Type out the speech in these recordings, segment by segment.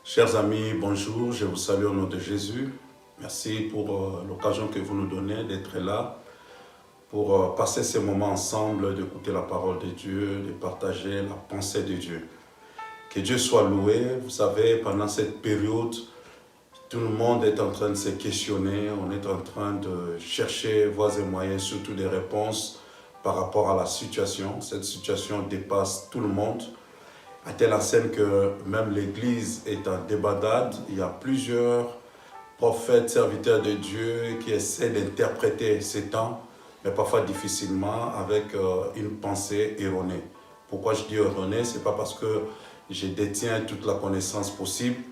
Chers amis, bonjour, je vous salue au nom de Jésus. Merci pour l'occasion que vous nous donnez d'être là, pour passer ces moments ensemble, d'écouter la parole de Dieu, de partager la pensée de Dieu. Que Dieu soit loué. Vous savez, pendant cette période, tout le monde est en train de se questionner, on est en train de chercher voies et moyens, surtout des réponses par rapport à la situation. Cette situation dépasse tout le monde. À telle enseigne que même l'Église est en débandade. Il y a plusieurs prophètes, serviteurs de Dieu qui essaient d'interpréter ces temps, mais parfois difficilement, avec une pensée erronée. Pourquoi je dis erronée? Ce n'est pas parce que je détiens toute la connaissance possible,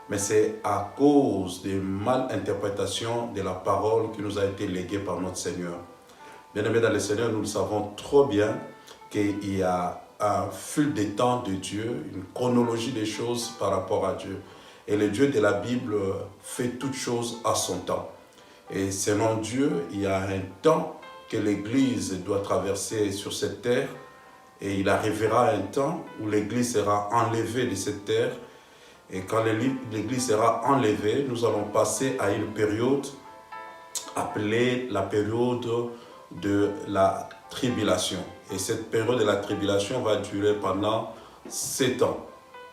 mais c'est à cause des mal-interprétations de la parole qui nous a été léguée par notre Seigneur. Bien-aimés dans le Seigneur, nous le savons trop bien qu'il y a un fil des temps de Dieu, une chronologie des choses par rapport à Dieu. Et le Dieu de la Bible fait toutes choses à son temps. Et selon Dieu, il y a un temps que l'Église doit traverser sur cette terre. Et il arrivera un temps où l'Église sera enlevée de cette terre. Et quand l'Église sera enlevée, nous allons passer à une période appelée la période de la tribulation. Et cette période de la tribulation va durer pendant 7 ans.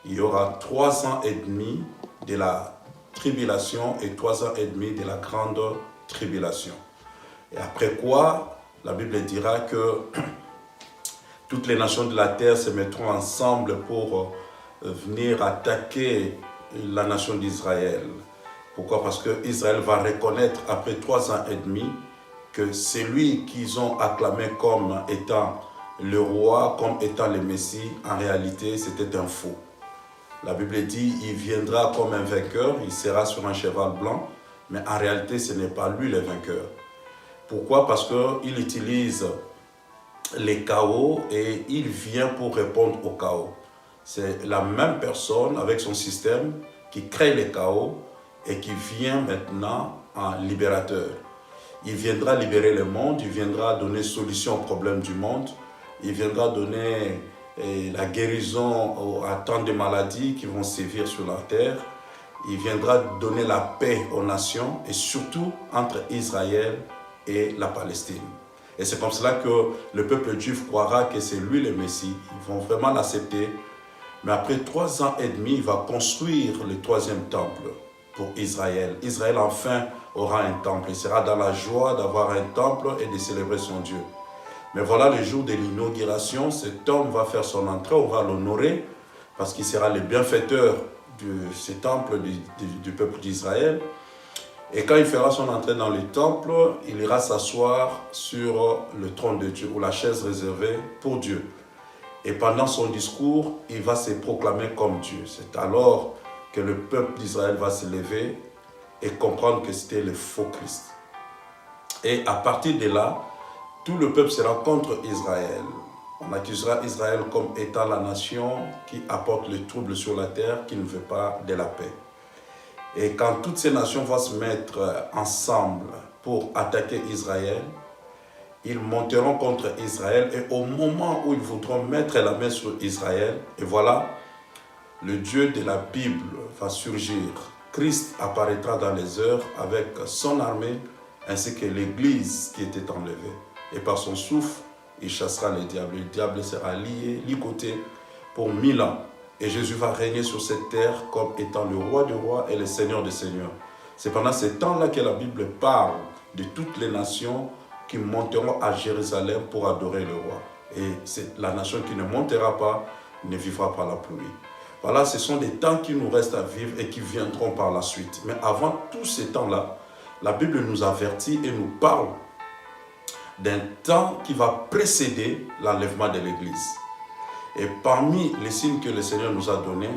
Il y aura 3 ans et demi de la tribulation et 3 ans et demi de la grande tribulation. Et après quoi, la Bible dira que toutes les nations de la terre se mettront ensemble pour venir attaquer la nation d'Israël. Pourquoi? Parce que Israël va reconnaître après 3 ans et demi que celui qu'ils ont acclamé comme étant le roi, comme étant le Messie, en réalité, c'était un faux. La Bible dit, il viendra comme un vainqueur, il sera sur un cheval blanc, mais en réalité, ce n'est pas lui le vainqueur. Pourquoi? Parce qu'il utilise les chaos et il vient pour répondre au chaos. C'est la même personne avec son système qui crée les chaos et qui vient maintenant en libérateur. Il viendra libérer le monde, il viendra donner solution aux problèmes du monde, il viendra donner la guérison à tant de maladies qui vont sévir sur la terre, il viendra donner la paix aux nations et surtout entre Israël et la Palestine. Et c'est comme cela que le peuple juif croira que c'est lui le Messie. Ils vont vraiment l'accepter. Mais après 3 ans et demi, il va construire le 3e temple pour Israël. Israël enfin aura un temple. Il sera dans la joie d'avoir un temple et de célébrer son Dieu. Mais voilà, le jour de l'inauguration, cet homme va faire son entrée, on va l'honorer parce qu'il sera le bienfaiteur de ce temple du peuple d'Israël. Et quand il fera son entrée dans le temple, il ira s'asseoir sur le trône de Dieu ou la chaise réservée pour Dieu. Et pendant son discours, il va se proclamer comme Dieu. C'est alors que le peuple d'Israël va se lever et comprendre que c'était le faux Christ. Et à partir de là, tout le peuple sera contre Israël. On accusera Israël comme étant la nation qui apporte le trouble sur la terre, qui ne veut pas de la paix. Et quand toutes ces nations vont se mettre ensemble pour attaquer Israël, ils monteront contre Israël et au moment où ils voudront mettre la main sur Israël, et voilà, le Dieu de la Bible va surgir. Christ apparaîtra dans les heures avec son armée ainsi que l'Église qui était enlevée. Et par son souffle, il chassera le diable. Le diable sera ligoté pour 1000 ans. Et Jésus va régner sur cette terre comme étant le roi des rois et le seigneur des seigneurs. C'est pendant ce temps-là que la Bible parle de toutes les nations qui monteront à Jérusalem pour adorer le roi. Et c'est la nation qui ne montera pas, ne vivra pas la pluie. Voilà, ce sont des temps qui nous restent à vivre et qui viendront par la suite. Mais avant tous ces temps-là, la Bible nous avertit et nous parle d'un temps qui va précéder l'enlèvement de l'Église. Et parmi les signes que le Seigneur nous a donnés,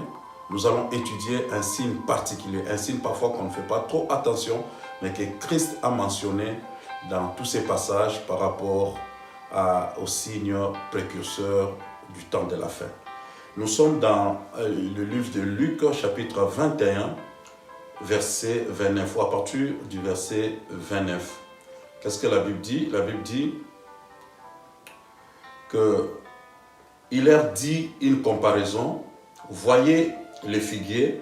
nous allons étudier un signe particulier, un signe parfois qu'on ne fait pas trop attention, mais que Christ a mentionné dans tous ces passages par rapport au signe précurseur du temps de la fin. Nous sommes dans le livre de Luc, chapitre 21, verset 29, ou à partir du verset 29. Qu'est-ce que la Bible dit? La Bible dit qu'il leur dit une comparaison. Voyez les figuiers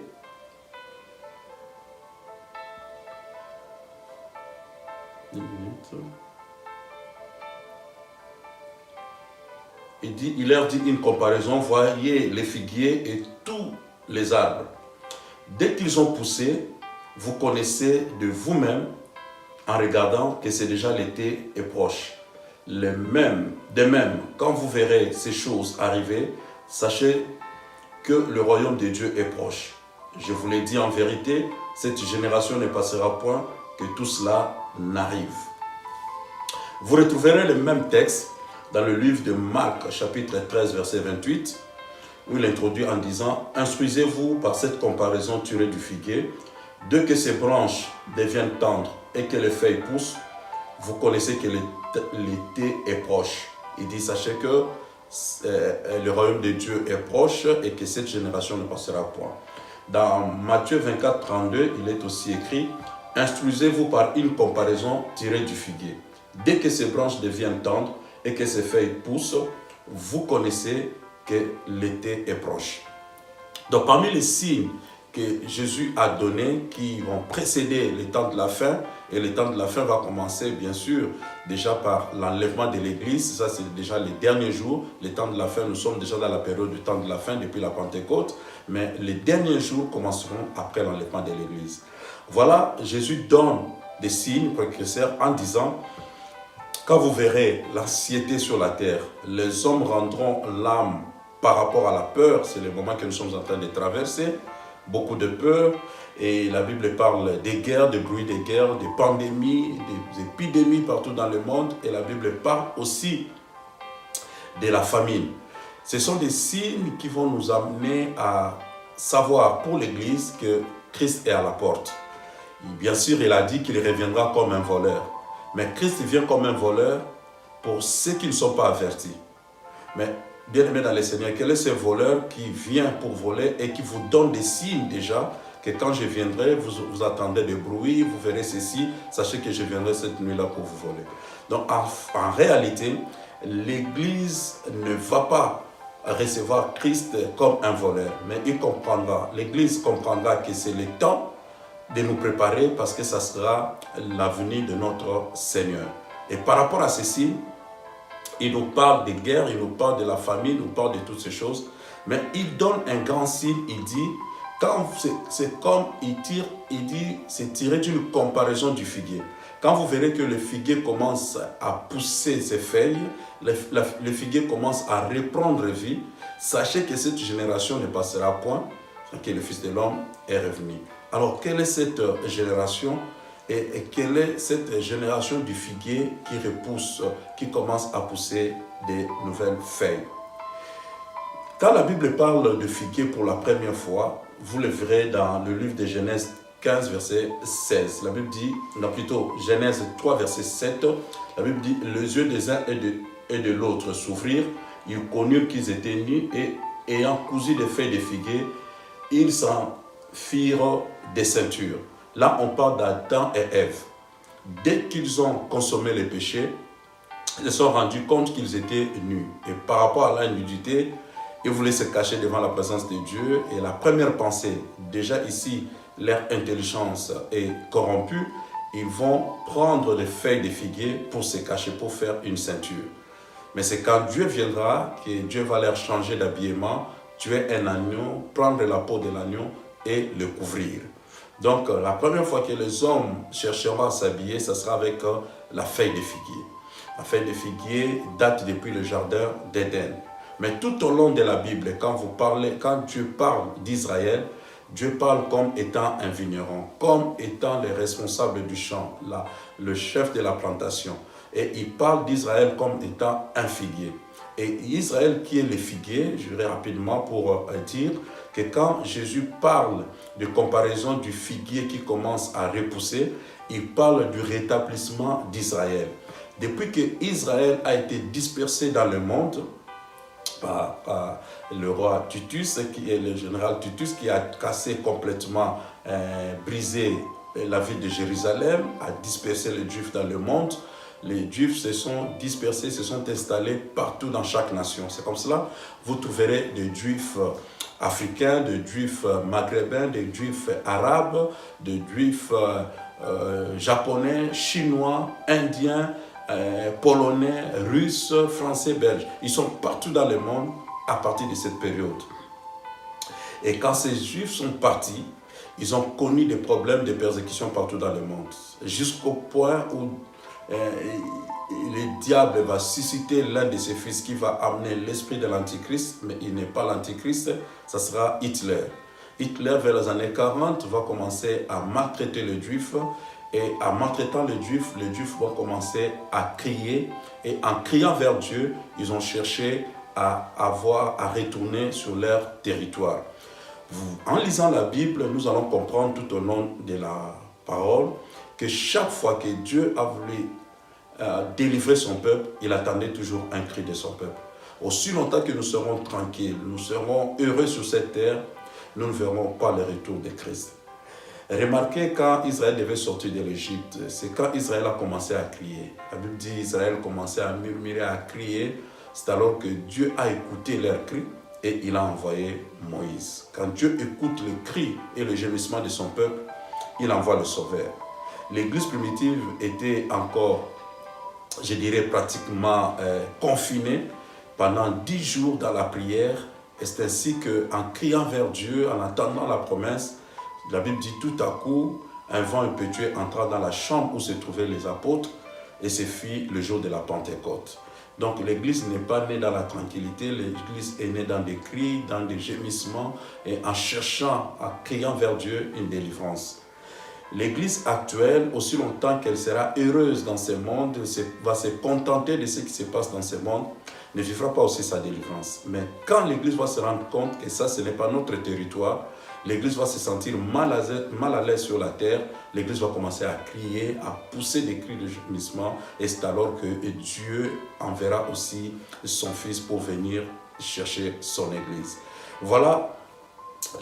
Il leur dit une comparaison, voyez les figuiers et tous les arbres. Dès qu'ils ont poussé, vous connaissez de vous-même en regardant que c'est déjà l'été est proche. De même, quand vous verrez ces choses arriver, sachez que le royaume de Dieu est proche. Je vous l'ai dit en vérité, cette génération ne passera point que tout cela n'arrive. Vous retrouverez le même texte dans le livre de Marc, chapitre 13, verset 28, où il introduit en disant « Instruisez-vous par cette comparaison tirée du figuier, dès que ses branches deviennent tendres et que les feuilles poussent, vous connaissez que l'été est proche. » Il dit « Sachez que le royaume de Dieu est proche et que cette génération ne passera point. » Dans Matthieu 24, 32, il est aussi écrit « Instruisez-vous par une comparaison tirée du figuier. Dès que ses branches deviennent tendres et que ses feuilles poussent, vous connaissez que l'été est proche. » Donc parmi les signes que Jésus a donnés qui vont précéder les temps de la fin, et le temps de la fin va commencer bien sûr déjà par l'enlèvement de l'Église, ça c'est déjà les derniers jours, les temps de la fin, nous sommes déjà dans la période du temps de la fin depuis la Pentecôte, mais les derniers jours commenceront après l'enlèvement de l'Église. Voilà, Jésus donne des signes précurseurs en disant « Quand vous verrez l'anxiété sur la terre, les hommes rendront l'âme par rapport à la peur », c'est le moment que nous sommes en train de traverser, beaucoup de peur, et la Bible parle des guerres, des bruits des guerres, des pandémies, des épidémies partout dans le monde, et la Bible parle aussi de la famine. Ce sont des signes qui vont nous amener à savoir pour l'Église que Christ est à la porte. Bien sûr, il a dit qu'il reviendra comme un voleur, mais Christ vient comme un voleur pour ceux qui ne sont pas avertis. Mais bien-aimés dans le Seigneur, quel est ce voleur qui vient pour voler et qui vous donne des signes déjà que quand je viendrai, vous attendrez des bruits, vous verrez ceci, sachez que je viendrai cette nuit-là pour vous voler. Donc en réalité, l'Église ne va pas recevoir Christ comme un voleur, mais l'Église comprendra que c'est le temps de nous préparer parce que ça sera l'avenir de notre Seigneur. Et par rapport à ceci, il nous parle des guerres, il nous parle de la famine, il nous parle de toutes ces choses, mais il donne un grand signe, il dit, c'est comme il dit, c'est tiré d'une comparaison du figuier. Quand vous verrez que le figuier commence à pousser ses feuilles, le figuier commence à reprendre vie, sachez que cette génération ne passera point, que le Fils de l'homme est revenu. Alors, quelle est cette génération et quelle est cette génération du figuier qui commence à pousser des nouvelles feuilles? Quand la Bible parle de figuier pour la première fois, vous le verrez dans le livre de Genèse 15, verset 16. La Bible dit, non plutôt Genèse 3, verset 7, la Bible dit, les yeux des uns et de l'autre s'ouvrirent, ils connurent qu'ils étaient nus et ayant cousu des feuilles de figuier, ils s'en firent des ceintures. Là, on parle d'Adam et Ève. Dès qu'ils ont consommé le péché, ils se sont rendus compte qu'ils étaient nus. Et par rapport à la nudité, ils voulaient se cacher devant la présence de Dieu. Et la première pensée, déjà ici, leur intelligence est corrompue. Ils vont prendre des feuilles de figuier pour se cacher, pour faire une ceinture. Mais c'est quand Dieu viendra que Dieu va leur changer d'habillement, tuer un agneau, prendre la peau de l'agneau et le couvrir. Donc, la première fois que les hommes chercheront à s'habiller, ce sera avec la feuille de figuier. La feuille de figuier date depuis le jardin d'Éden. Mais tout au long de la Bible, quand Dieu parle d'Israël, Dieu parle comme étant un vigneron, comme étant le responsable du champ, le chef de la plantation. Et il parle d'Israël comme étant un figuier. Et Israël qui est le figuier, je vais rapidement pour dire que quand Jésus parle de comparaison du figuier qui commence à repousser, il parle du rétablissement d'Israël. Depuis que Israël a été dispersé dans le monde, par le roi Titus, qui est le général Titus, qui a cassé complètement, brisé la ville de Jérusalem, a dispersé les Juifs dans le monde. Les Juifs se sont dispersés, se sont installés partout dans chaque nation. C'est comme cela, vous trouverez des Juifs africains, des Juifs maghrébins, des Juifs arabes, des Juifs japonais, chinois, indiens, polonais, russes, français, belges. Ils sont partout dans le monde à partir de cette période. Et quand ces juifs sont partis, ils ont connu des problèmes de persécution partout dans le monde. Jusqu'au point où le diable va susciter l'un de ses fils qui va amener l'esprit de l'Antichrist, mais il n'est pas l'Antichrist, ça sera Hitler. Hitler, vers les années 40, va commencer à maltraiter les Juifs, et en maltraitant les Juifs vont commencer à crier, et en criant vers Dieu, ils ont cherché à retourner sur leur territoire. En lisant la Bible, nous allons comprendre tout au long de la parole que chaque fois que Dieu a voulu délivrer son peuple, il attendait toujours un cri de son peuple. Aussi longtemps que nous serons tranquilles, nous serons heureux sur cette terre, nous ne verrons pas le retour de Christ. Remarquez, quand Israël devait sortir de l'Égypte, c'est quand Israël a commencé à crier. La Bible dit Israël commençait à murmurer, à crier. C'est alors que Dieu a écouté leurs cris et il a envoyé Moïse. Quand Dieu écoute le cri et le gémissement de son peuple, il envoie le Sauveur. L'Église primitive était encore, je dirais, pratiquement confinée pendant 10 jours dans la prière. Et c'est ainsi qu'en criant vers Dieu, en attendant la promesse, la Bible dit tout à coup, un vent impétueux entra dans la chambre où se trouvaient les apôtres et se fit le jour de la Pentecôte. Donc l'Église n'est pas née dans la tranquillité, l'Église est née dans des cris, dans des gémissements et en cherchant, en criant vers Dieu, une délivrance. L'Église actuelle, aussi longtemps qu'elle sera heureuse dans ce monde, va se contenter de ce qui se passe dans ce monde, ne vivra pas aussi sa délivrance. Mais quand l'Église va se rendre compte que ça, ce n'est pas notre territoire, l'Église va se sentir mal à l'aise sur la terre, l'Église va commencer à crier, à pousser des cris de gémissement, et c'est alors que Dieu enverra aussi son Fils pour venir chercher son Église. Voilà,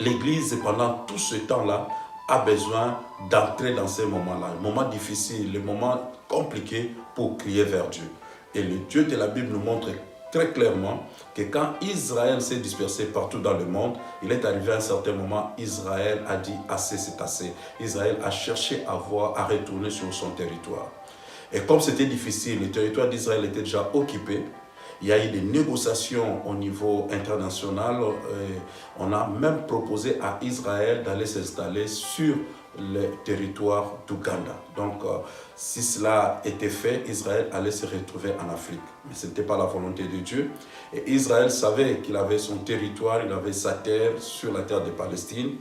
l'Église, pendant tout ce temps-là, a besoin d'entrer dans ces moments-là, les moments difficiles, les moments compliqués pour crier vers Dieu. Et le Dieu de la Bible nous montre très clairement que quand Israël s'est dispersé partout dans le monde, il est arrivé à un certain moment, Israël a dit assez, c'est assez. Israël a cherché à retourner sur son territoire. Et comme c'était difficile, le territoire d'Israël était déjà occupé, il y a eu des négociations au niveau international. On a même proposé à Israël d'aller s'installer sur le territoire d'Ouganda. Donc, si cela était fait, Israël allait se retrouver en Afrique. Mais ce n'était pas la volonté de Dieu. Et Israël savait qu'il avait son territoire, il avait sa terre sur la terre de Palestine.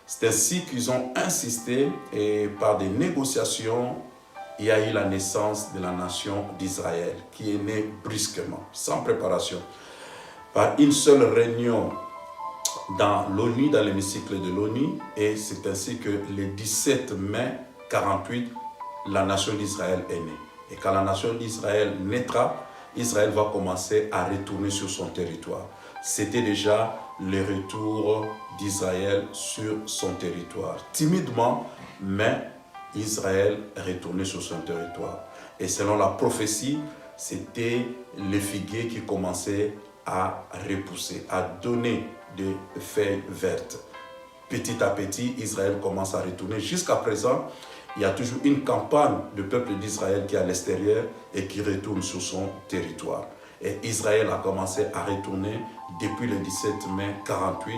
C'est ainsi qu'ils ont insisté et par des négociations, il y a eu la naissance de la nation d'Israël qui est née brusquement, sans préparation. Par une seule réunion dans l'ONU, dans l'hémicycle de l'ONU, et c'est ainsi que le 17 mai 1948, la nation d'Israël est née. Et quand la nation d'Israël naîtra, Israël va commencer à retourner sur son territoire. C'était déjà le retour d'Israël sur son territoire. Timidement, mais Israël retournait sur son territoire. Et selon la prophétie, c'était le figuier qui commençait à repousser, à donner des feuilles vertes. Petit à petit, Israël commence à retourner. Jusqu'à présent, il y a toujours une campagne du peuple d'Israël qui est à l'extérieur et qui retourne sur son territoire. Et Israël a commencé à retourner depuis le 17 mai 1948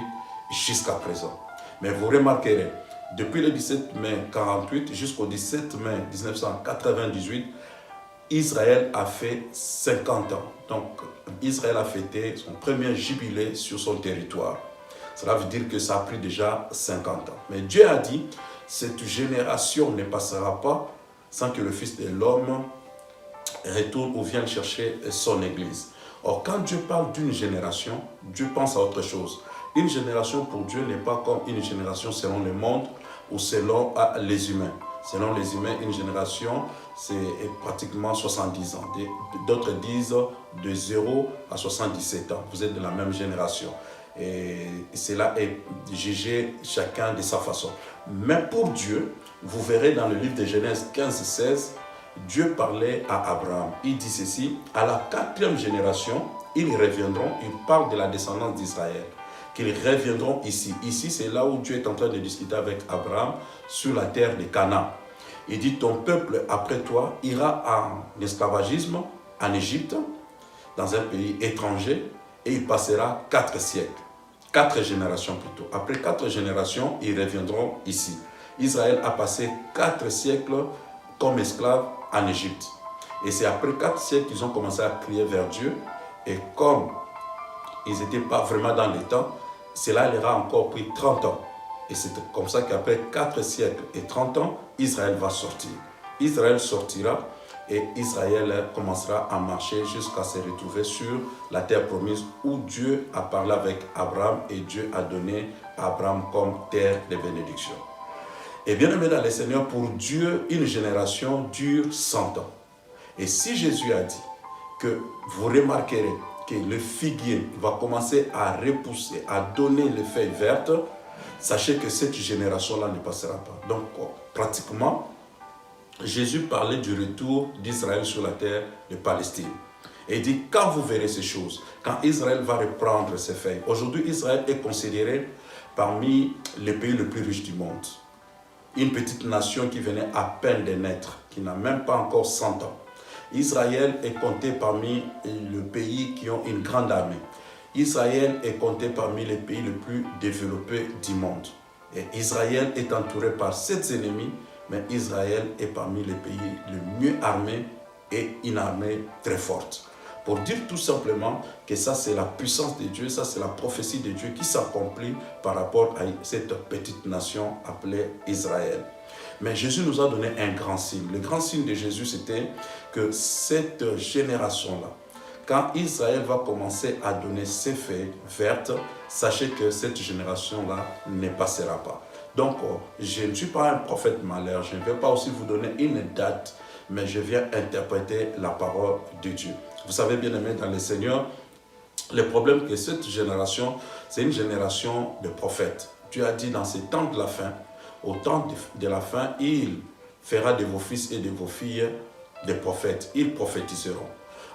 jusqu'à présent. Mais vous remarquerez, depuis le 17 mai 1948 jusqu'au 17 mai 1998, Israël a fait 50 ans. Donc, Israël a fêté son premier jubilé sur son territoire. Cela veut dire que ça a pris déjà 50 ans. Mais Dieu a dit, cette génération ne passera pas sans que le Fils de l'homme retourne ou vienne chercher son Église. Or, quand Dieu parle d'une génération, Dieu pense à autre chose. Une génération pour Dieu n'est pas comme une génération selon le monde ou selon les humains. Selon les humains, une génération, c'est pratiquement 70 ans. D'autres disent de 0 à 77 ans. Vous êtes de la même génération. Et cela est jugé chacun de sa façon. Mais pour Dieu, vous verrez dans le livre de Genèse 15-16, Dieu parlait à Abraham. Il dit ceci, à la 4e génération, ils reviendront, il parle de la descendance d'Israël, qu'ils reviendront ici. Ici, c'est là où Dieu est en train de discuter avec Abraham sur la terre de Canaan. Il dit, ton peuple après toi ira en esclavagisme en Égypte, dans un pays étranger, et il passera 4 siècles, 4 générations plutôt. Après 4 générations, ils reviendront ici. Israël a passé 4 siècles comme esclave en Égypte. Et c'est après 4 siècles qu'ils ont commencé à crier vers Dieu. Et comme ils n'étaient pas vraiment dans les temps, cela leur a encore pris 30 ans. Et c'est comme ça qu'après 4 siècles et 30 ans, Israël va sortir. Israël sortira et Israël commencera à marcher jusqu'à se retrouver sur la terre promise où Dieu a parlé avec Abraham et Dieu a donné à Abraham comme terre de bénédiction. Et bien aimé dans le Seigneur, pour Dieu, une génération dure 100 ans. Et si Jésus a dit que vous remarquerez que le figuier va commencer à repousser, à donner les feuilles vertes, sachez que cette génération-là ne passera pas. Donc, pratiquement, Jésus parlait du retour d'Israël sur la terre de Palestine. Et il dit, quand vous verrez ces choses, quand Israël va reprendre ses feuilles. Aujourd'hui, Israël est considéré parmi les pays les plus riches du monde. Une petite nation qui venait à peine de naître, qui n'a même pas encore 100 ans. Israël est compté parmi les pays qui ont une grande armée. Israël est compté parmi les pays les plus développés du monde. Et Israël est entouré par 7 ennemis, mais Israël est parmi les pays les mieux armés et une armée très forte. Pour dire tout simplement que ça c'est la puissance de Dieu, ça c'est la prophétie de Dieu qui s'accomplit par rapport à cette petite nation appelée Israël. Mais Jésus nous a donné un grand signe. Le grand signe de Jésus, c'était que cette génération-là, quand Israël va commencer à donner ses feuilles vertes, sachez que cette génération-là ne passera pas. Donc, je ne suis pas un prophète malheur, je ne vais pas aussi vous donner une date, mais je viens interpréter la parole de Dieu. Vous savez bien aimé dans le Seigneur, le problème que cette génération, c'est une génération de prophètes. Dieu a dit dans ces temps de la fin, au temps de la fin, il fera de vos fils et de vos filles des prophètes. Ils prophétiseront.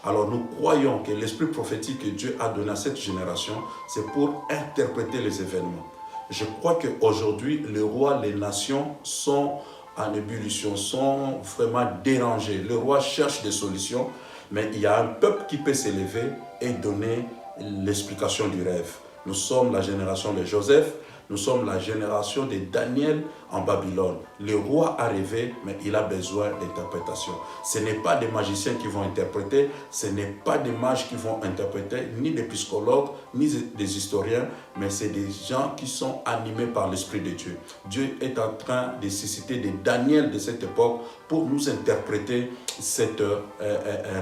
Alors nous croyons que l'esprit prophétique que Dieu a donné à cette génération, c'est pour interpréter les événements. Je crois qu'aujourd'hui, les rois, les nations sont en ébullition, sont vraiment dérangés. Le roi cherche des solutions, mais il y a un peuple qui peut s'élever et donner l'explication du rêve. Nous sommes la génération de Joseph, nous sommes la génération de Daniel en Babylone. Le roi a rêvé, mais il a besoin d'interprétation. Ce n'est pas des magiciens qui vont interpréter, ce n'est pas des mages qui vont interpréter, ni des psychologues, ni des historiens, mais c'est des gens qui sont animés par l'Esprit de Dieu. Dieu est en train de susciter des Daniel de cette époque pour nous interpréter cette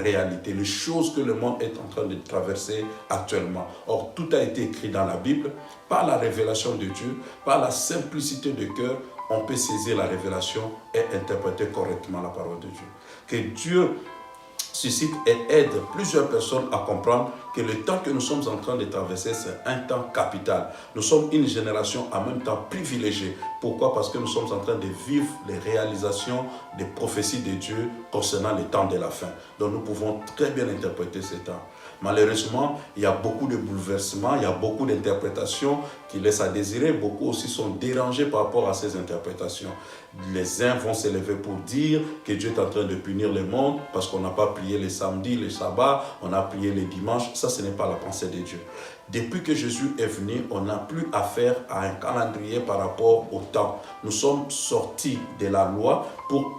réalité, les choses que le monde est en train de traverser actuellement. Or, tout a été écrit dans la Bible, par la révélation de Dieu, par la simplicité de cœur, on peut saisir la révélation et interpréter correctement la parole de Dieu. Que Dieu suscite et aide plusieurs personnes à comprendre que le temps que nous sommes en train de traverser, c'est un temps capital. Nous sommes une génération en même temps privilégiée. Pourquoi? Parce que nous sommes en train de vivre les réalisations des prophéties de Dieu concernant les temps de la fin. Donc nous pouvons très bien interpréter ces temps. Malheureusement, il y a beaucoup de bouleversements, il y a beaucoup d'interprétations qui laissent à désirer. Beaucoup aussi sont dérangés par rapport à ces interprétations. Les uns vont s'élever pour dire que Dieu est en train de punir le monde parce qu'on n'a pas prié les samedis, les sabbats, on a prié les dimanches. Ça, ce n'est pas la pensée de Dieu. Depuis que Jésus est venu, on n'a plus affaire à un calendrier par rapport au temps. Nous sommes sortis de la loi pour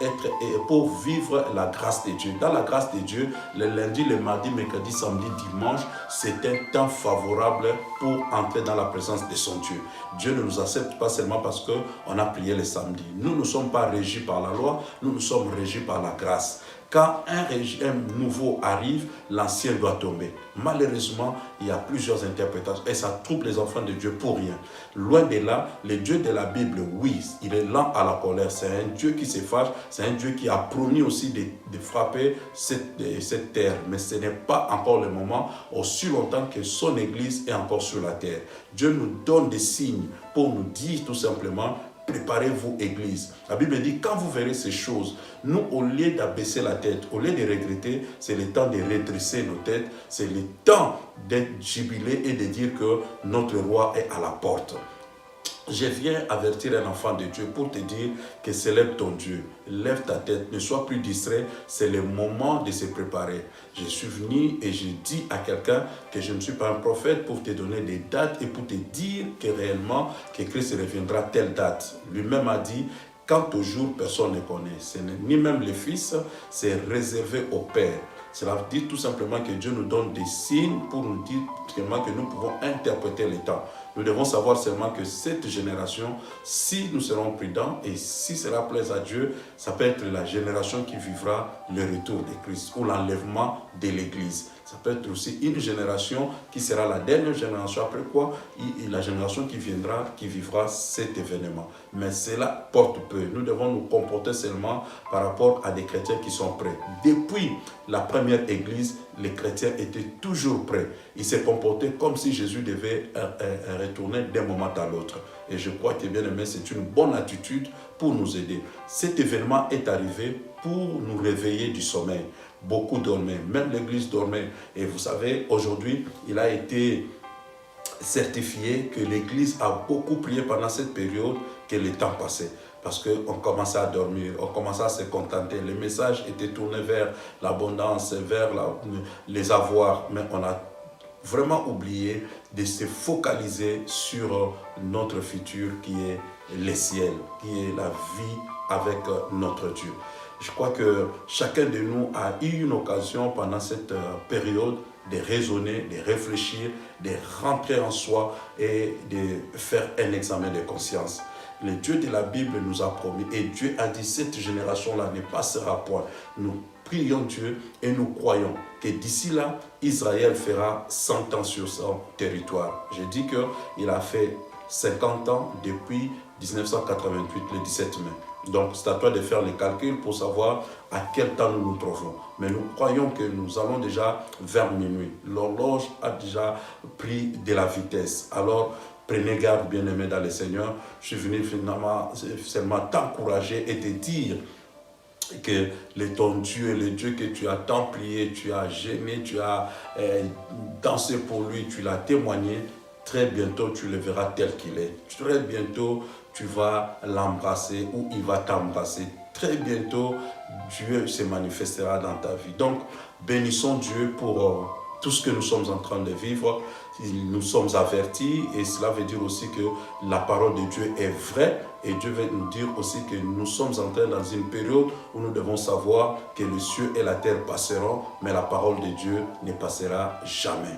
vivre la grâce de Dieu. Dans la grâce de Dieu, le lundi, le mardi, mercredi, samedi, dimanche, c'est un temps favorable pour entrer dans la présence de son Dieu. Dieu ne nous accepte pas seulement parce qu'on a prié le samedi. Nous ne sommes pas régis par la loi, nous sommes régis par la grâce. Quand un régime nouveau arrive, l'ancien doit tomber. Malheureusement, il y a plusieurs interprétations et ça trouble les enfants de Dieu pour rien. Loin de là, le Dieu de la Bible, oui, il est lent à la colère. C'est un Dieu qui se fâche, c'est un Dieu qui a promis aussi de frapper cette terre. Mais ce n'est pas encore le moment, aussi longtemps que son Église est encore sur la terre. Dieu nous donne des signes pour nous dire tout simplement: préparez-vous, Église. La Bible dit, quand vous verrez ces choses, nous, au lieu d'abaisser la tête, au lieu de regretter, c'est le temps de redresser nos têtes, c'est le temps d'être jubilé et de dire que notre roi est à la porte. Je viens avertir un enfant de Dieu pour te dire que célèbre ton Dieu. Lève ta tête, ne sois plus distrait, c'est le moment de se préparer. Je suis venu et je dis à quelqu'un que je ne suis pas un prophète pour te donner des dates et pour te dire que réellement que Christ reviendra telle date. Lui-même a dit, quant au jour, personne ne connaît. Ce n'est ni même le Fils, c'est réservé au Père. Cela dit tout simplement que Dieu nous donne des signes pour nous dire seulement que nous pouvons interpréter les temps. Nous devons savoir seulement que cette génération, si nous serons prudents et si cela plaise à Dieu, ça peut être la génération qui vivra le retour de Christ ou l'enlèvement de l'Église. Ça peut être aussi une génération qui sera la dernière génération, après quoi la génération qui viendra, qui vivra cet événement. Mais cela porte peu. Nous devons nous comporter seulement par rapport à des chrétiens qui sont prêts. Depuis la première église, les chrétiens étaient toujours prêts. Ils se comportaient comme si Jésus devait retourner d'un moment à l'autre. Et je crois que, bien aimé, c'est une bonne attitude pour nous aider. Cet événement est arrivé pour nous réveiller du sommeil. Beaucoup dormaient, même l'église dormait. Et vous savez, aujourd'hui, il a été certifié que l'église a beaucoup prié pendant cette période, que le temps passait. Parce qu'on commençait à dormir, on commençait à se contenter. Les messages étaient tournés vers l'abondance, vers les avoirs. Mais on a vraiment oublié de se focaliser sur notre futur qui est le ciel, qui est la vie avec notre Dieu. Je crois que chacun de nous a eu une occasion pendant cette période de raisonner, de réfléchir, de rentrer en soi et de faire un examen de conscience. Le Dieu de la Bible nous a promis et Dieu a dit cette génération-là ne passera point. Nous prions Dieu et nous croyons que d'ici là, Israël fera 100 ans sur son territoire. J'ai dit qu'il a fait 50 ans depuis 1988, le 17 mai. Donc, c'est à toi de faire les calculs pour savoir à quel temps nous nous trouvons. Mais nous croyons que nous allons déjà vers minuit. L'horloge a déjà pris de la vitesse. Alors, prenez garde, bien-aimés dans le Seigneur. Je suis venu finalement seulement t'encourager et te dire que ton Dieu, le Dieu que tu as tant prié, tu as gêné, tu as dansé pour lui, tu l'as témoigné, très bientôt tu le verras tel qu'il est. Très bientôt tu vas l'embrasser ou il va t'embrasser. Très bientôt Dieu se manifestera dans ta vie. Donc bénissons Dieu pour tout ce que nous sommes en train de vivre. Nous sommes avertis et cela veut dire aussi que la parole de Dieu est vraie et Dieu veut nous dire aussi que nous sommes entrés dans une période où nous devons savoir que les cieux et la terre passeront, mais la parole de Dieu ne passera jamais.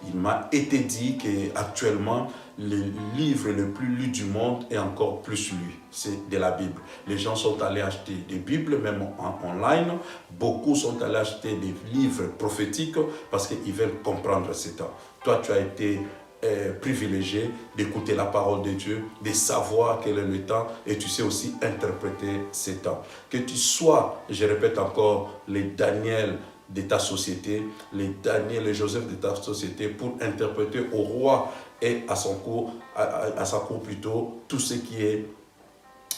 Il m'a été dit qu'actuellement, le livre le plus lu du monde est encore plus lu. C'est de la Bible. Les gens sont allés acheter des Bibles, même en online. Beaucoup sont allés acheter des livres prophétiques parce qu'ils veulent comprendre ces temps. Toi, tu as été privilégié d'écouter la parole de Dieu, de savoir quel est le temps et tu sais aussi interpréter ces temps. Que tu sois, je répète encore, les Daniel de ta société, les Daniel et Joseph de ta société pour interpréter au roi et à son cour, à sa cour plutôt, tout ce qui est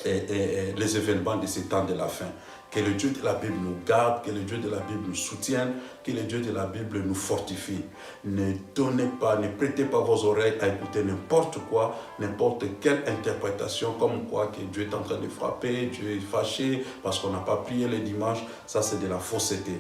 les événements de ces temps de la fin. Que le Dieu de la Bible nous garde, que le Dieu de la Bible nous soutienne, que le Dieu de la Bible nous fortifie. Ne donnez pas, ne prêtez pas vos oreilles à écouter n'importe quoi, n'importe quelle interprétation, comme quoi que Dieu est en train de frapper, Dieu est fâché parce qu'on n'a pas prié le dimanche. Ça, c'est de la fausseté.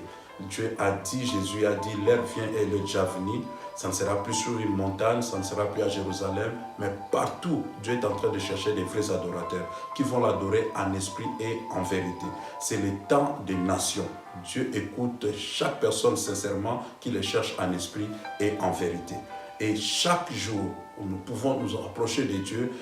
Dieu a dit, Jésus a dit, l'heure vient et elle est déjà venue. Ça ne sera plus sur une montagne, ça ne sera plus à Jérusalem, mais partout, Dieu est en train de chercher des vrais adorateurs qui vont l'adorer en esprit et en vérité. C'est le temps des nations. Dieu écoute chaque personne sincèrement qui le cherche en esprit et en vérité. Et chaque jour où nous pouvons nous approcher de Dieu,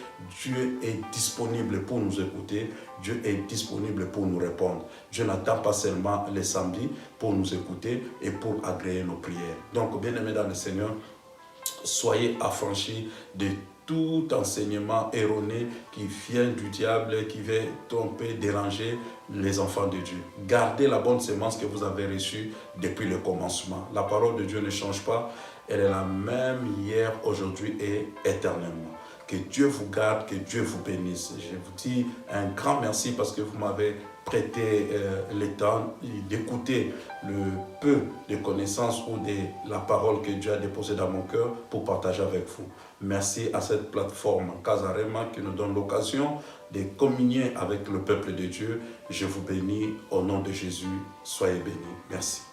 Dieu est disponible pour nous écouter, Dieu est disponible pour nous répondre. Dieu n'attend pas seulement les samedis pour nous écouter et pour agréer nos prières. Donc, bien-aimés dans le Seigneur, soyez affranchis de tout enseignement erroné qui vient du diable, qui vient tromper, déranger les enfants de Dieu. Gardez la bonne sémence que vous avez reçue depuis le commencement. La parole de Dieu ne change pas. Elle est la même hier, aujourd'hui et éternellement. Que Dieu vous garde, que Dieu vous bénisse. Je vous dis un grand merci parce que vous m'avez prêté le temps d'écouter le peu de connaissances ou de la parole que Dieu a déposée dans mon cœur pour partager avec vous. Merci à cette plateforme Casarema qui nous donne l'occasion de communier avec le peuple de Dieu. Je vous bénis au nom de Jésus. Soyez bénis. Merci.